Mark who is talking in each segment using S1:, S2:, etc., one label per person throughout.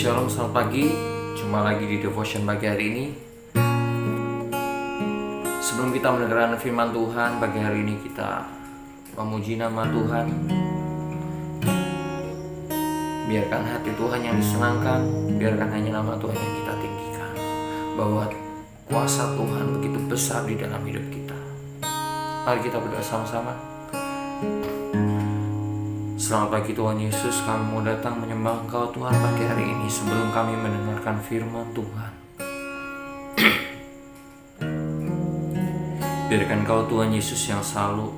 S1: Shalom, selamat pagi. Jumpa lagi di Devotion pagi hari ini. Sebelum kita mendengarkan firman Tuhan, pagi hari ini kita memuji nama Tuhan. Biarkan hati Tuhan yang disenangkan, biarkan hanya nama Tuhan yang kita tinggikan, bahwa kuasa Tuhan begitu besar di dalam hidup kita. Mari kita berdoa sama-sama. Selamat pagi Tuhan Yesus, kami mau datang menyembah Engkau Tuhan pagi hari ini sebelum kami mendengarkan firman Tuhan. Biarkan Engkau Tuhan Yesus yang selalu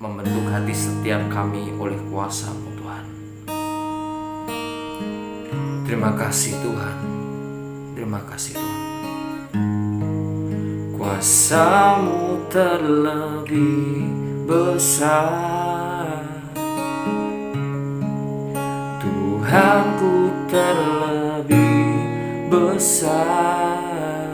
S1: membentuk hati setiap kami oleh kuasa-Mu Tuhan. Terima kasih Tuhan, terima kasih Tuhan. Kuasa-Mu terlebih besar, Tuhanku terlebih besar,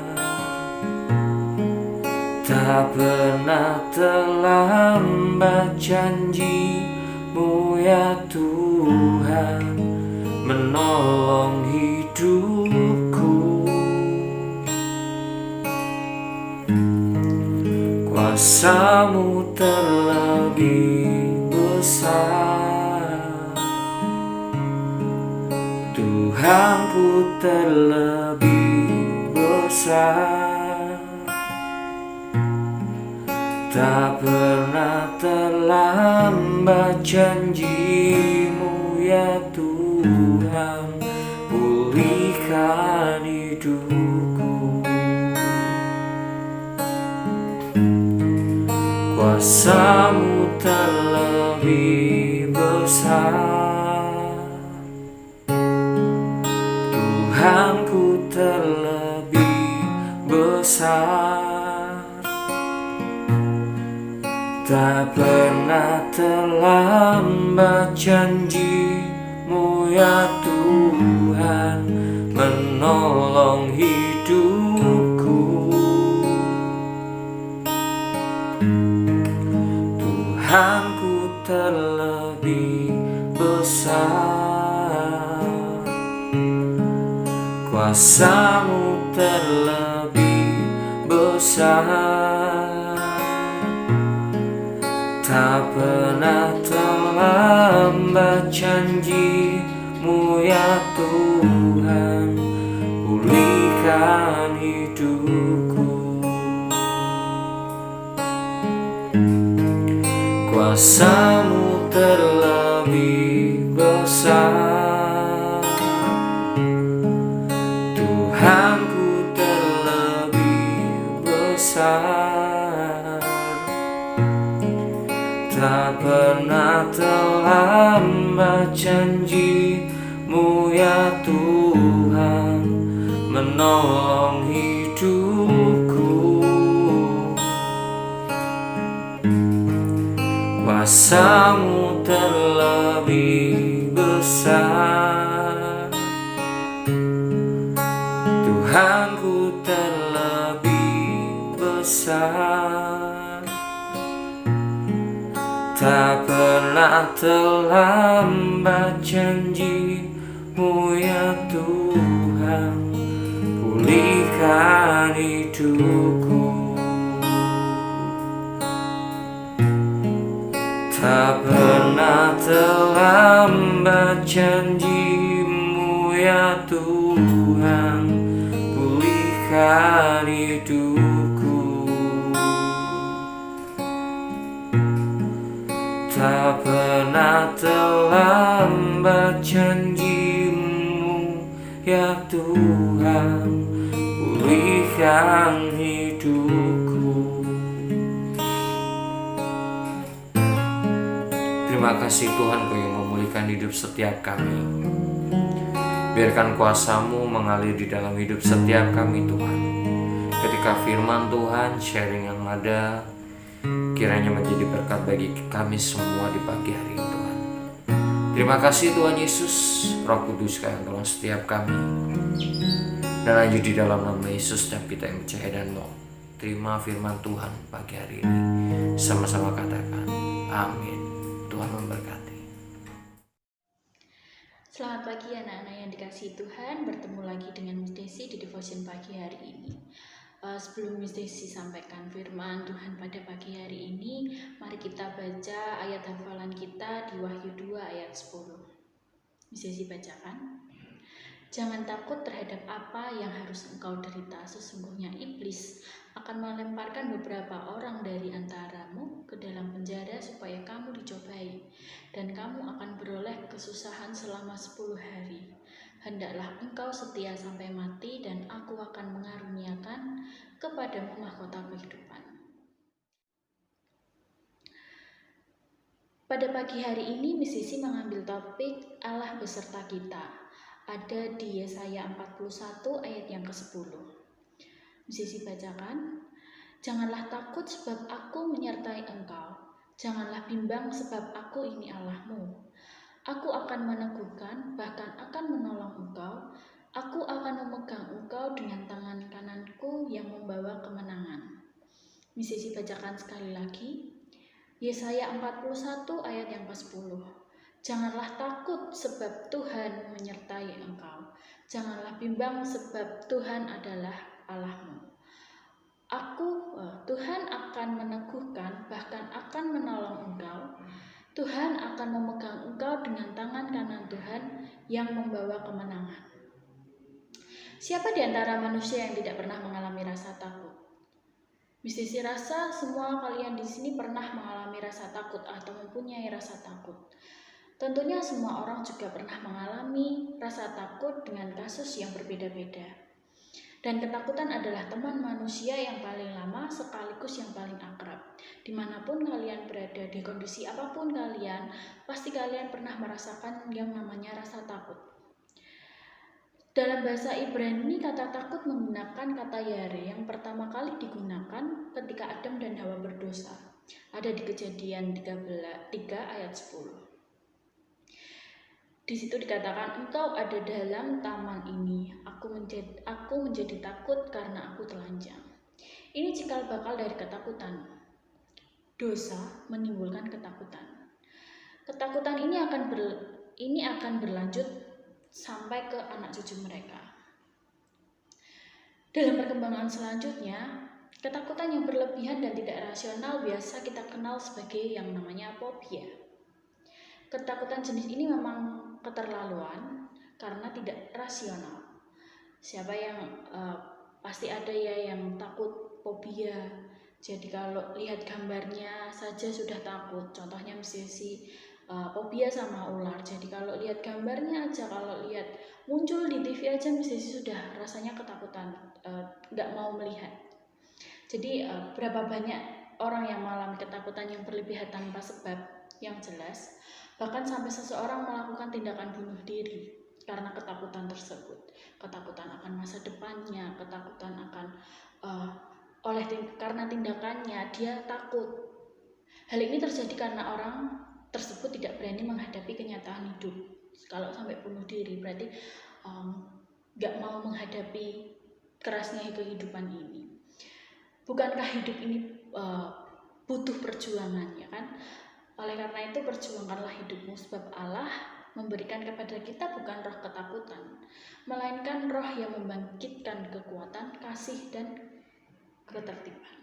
S1: tak pernah terlambat janji-Mu ya Tuhan, menolong hidupku. Kuasa-Mu terlebih besar, Tuhanku terlebih besar, tak pernah terlambat janji-Mu ya Tuhan, pulihkan hidupku. Kuasa-Mu terlebih besar, Tuhanku terlebih besar, tak pernah terlambat janji-Mu ya Tuhan, menolong hidupku. Tuhanku terlebih besar, kuasa-Mu terlebih besar, tak pernah terlambat janji-Mu ya Tuhan, pulihkan hidupku. Kuasa-Mu terlebih besar, Tuhanku terlebih besar, tak pernah terlambat janji-Mu ya Tuhan, menolong hidupku. Kuasa-Mu terlebih besar, Tuhanku terlebih besar, tak pernah terlambat janji-Mu ya Tuhan, pulihkan hidupku. Tak pernah terlambat janji-Mu ya Tuhan, pulihkan hidupku. Tak pernah terlambat janji-Mu ya Tuhan, pulihkan hidupku. Terima kasih Tuhan, Kau yang memulihkan hidup setiap kami. Biarkan kuasa-Mu mengalir di dalam hidup setiap kami Tuhan. Ketika firman Tuhan, sharing yang ada, kiranya menjadi berkat bagi kami semua di pagi hari ini Tuhan. Terima kasih Tuhan Yesus, Roh Kudus yang tolong setiap kami. Dan hanya di dalam nama Yesus setiap kita yang percaya dan mau terima firman Tuhan pagi hari ini. Sama-sama katakan, amin. Tuhan memberkati.
S2: Selamat pagi anak-anak yang dikasihi Tuhan, bertemu lagi dengan Miss Desi di devotion pagi hari ini. Sebelum Miss Desi sampaikan firman Tuhan pada pagi hari ini, mari kita baca ayat hafalan kita di Wahyu 2 ayat 10. Miss Desi bacakan. Jangan takut terhadap apa yang harus engkau derita, sesungguhnya iblis akan melemparkan beberapa orang dari antaramu ke dalam penjara supaya kamu dicobai, dan kamu akan beroleh kesusahan selama 10 hari. Hendaklah engkau setia sampai mati, dan aku akan mengaruniakan kepadamu mahkota kehidupan. Pada pagi hari ini, Miss Sisi mengambil topik Allah beserta kita. Ada di Yesaya 41 ayat yang ke-10. Sisi bacakan. Janganlah takut sebab aku menyertai engkau. Janganlah bimbang sebab aku ini Allahmu. Aku akan meneguhkan, bahkan akan menolong engkau. Aku akan memegang engkau dengan tangan kananku yang membawa kemenangan. Sisi bacakan sekali lagi. Yesaya 41 ayat yang ke-10. Janganlah takut sebab Tuhan menyertai engkau. Janganlah bimbang sebab Tuhan adalah Allahmu. Tuhan akan meneguhkan, bahkan akan menolong engkau. Tuhan akan memegang engkau dengan tangan kanan Tuhan yang membawa kemenangan. Siapa di antara manusia yang tidak pernah mengalami rasa takut? Miss Desi rasa semua kalian di sini pernah mengalami rasa takut atau mempunyai rasa takut. Tentunya semua orang juga pernah mengalami rasa takut dengan kasus yang berbeda-beda. Dan ketakutan adalah teman manusia yang paling lama sekaligus yang paling akrab. Dimanapun kalian berada, di kondisi apapun kalian, pasti kalian pernah merasakan yang namanya rasa takut. Dalam bahasa Ibrani, kata takut menggunakan kata yare yang pertama kali digunakan ketika Adam dan Hawa berdosa. Ada di Kejadian 3 ayat 10. Di situ dikatakan, engkau ada dalam taman ini, aku menjadi takut karena aku telanjang. Ini cikal bakal dari ketakutan. Dosa menimbulkan ketakutan. Ketakutan ini akan berlanjut sampai ke anak cucu mereka. Dalam perkembangan selanjutnya, ketakutan yang berlebihan dan tidak rasional biasa kita kenal sebagai yang namanya fobia. Ketakutan jenis ini memang keterlaluan karena tidak rasional. Siapa yang pasti ada ya yang takut fobia. Jadi kalau lihat gambarnya saja sudah takut. Contohnya misalnya fobia sama ular. Jadi kalau lihat gambarnya aja, kalau lihat muncul di TV aja misalnya sudah rasanya ketakutan, nggak mau melihat. Jadi berapa banyak orang yang mengalami ketakutan yang berlebihan tanpa sebab yang jelas. Bahkan sampai seseorang melakukan tindakan bunuh diri karena ketakutan tersebut. Ketakutan akan masa depannya, ketakutan akan karena tindakannya dia takut. Hal ini terjadi karena orang tersebut tidak berani menghadapi kenyataan hidup. Kalau sampai bunuh diri berarti gak mau menghadapi kerasnya kehidupan ini. Bukankah hidup ini butuh perjuangan, ya kan? Oleh karena itu perjuangkanlah hidupmu, sebab Allah memberikan kepada kita bukan roh ketakutan, melainkan roh yang membangkitkan kekuatan, kasih, dan ketertiban.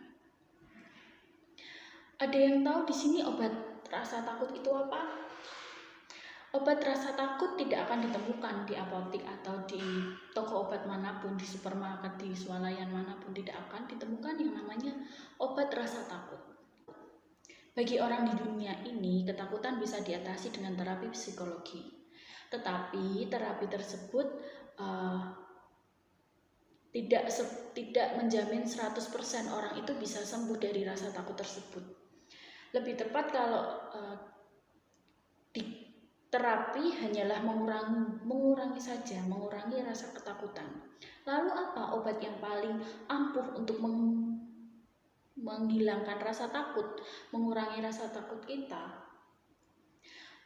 S2: Ada yang tahu di sini obat rasa takut itu apa? Obat rasa takut tidak akan ditemukan di apotek atau di toko obat manapun, di supermarket, di swalayan manapun, tidak akan ditemukan yang namanya obat rasa takut. Bagi orang di dunia ini, ketakutan bisa diatasi dengan terapi psikologi. Tetapi terapi tersebut tidak menjamin 100% orang itu bisa sembuh dari rasa takut tersebut. Lebih tepat kalau terapi hanyalah mengurangi rasa ketakutan. Lalu apa obat yang paling ampuh untuk menghilangkan rasa takut, mengurangi rasa takut kita?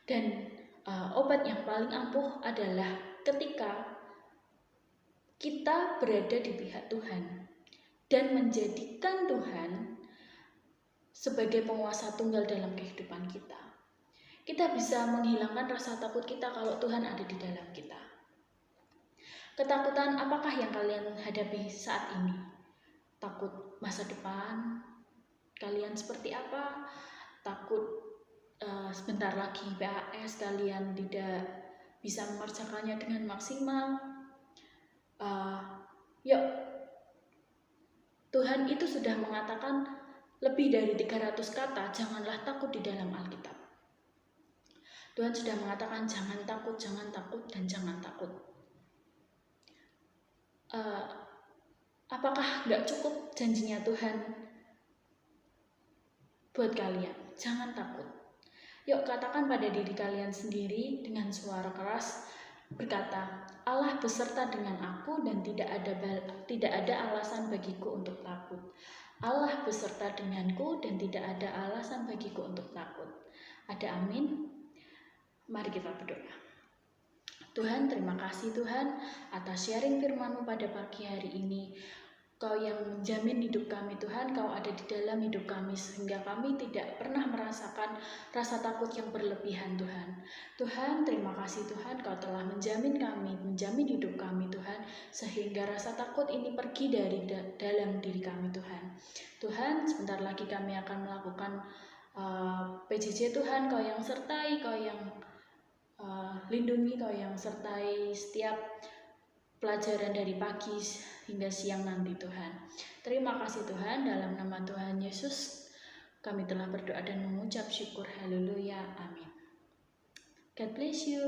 S2: Dan obat yang paling ampuh adalah ketika kita berada di pihak Tuhan dan menjadikan Tuhan sebagai penguasa tunggal dalam kehidupan kita. kita bisa menghilangkan rasa takut kita kalau Tuhan ada di dalam kita. Ketakutan apakah yang kalian hadapi saat ini? Takut masa depan kalian seperti apa? Takut sebentar lagi PAS kalian tidak bisa mengerjakannya dengan maksimal. Yuk, Tuhan itu sudah mengatakan lebih dari 300 kata, janganlah takut di dalam Alkitab. Tuhan sudah mengatakan jangan takut, dan jangan takut. Apakah nggak cukup janjinya Tuhan buat kalian? Jangan takut. Yuk katakan pada diri kalian sendiri dengan suara keras, berkata, Allah beserta dengan aku dan tidak ada alasan bagiku untuk takut. Allah beserta denganku dan tidak ada alasan bagiku untuk takut. Ada amin? Mari kita berdoa. Tuhan, terima kasih Tuhan atas sharing firman-Mu pada pagi hari ini. Kau yang menjamin hidup kami Tuhan, Kau ada di dalam hidup kami sehingga kami tidak pernah merasakan rasa takut yang berlebihan Tuhan. Tuhan, terima kasih Tuhan, Kau telah menjamin kami, menjamin hidup kami Tuhan, sehingga rasa takut ini pergi dari dalam diri kami Tuhan. Tuhan, sebentar lagi kami akan melakukan PJJ Tuhan, Kau yang sertai, Kau yang lindungi, Kau yang sertai setiap pelajaran dari pagi hingga siang nanti Tuhan. Terima kasih Tuhan, dalam nama Tuhan Yesus kami telah berdoa dan mengucap syukur. Haleluya, amin. God bless you.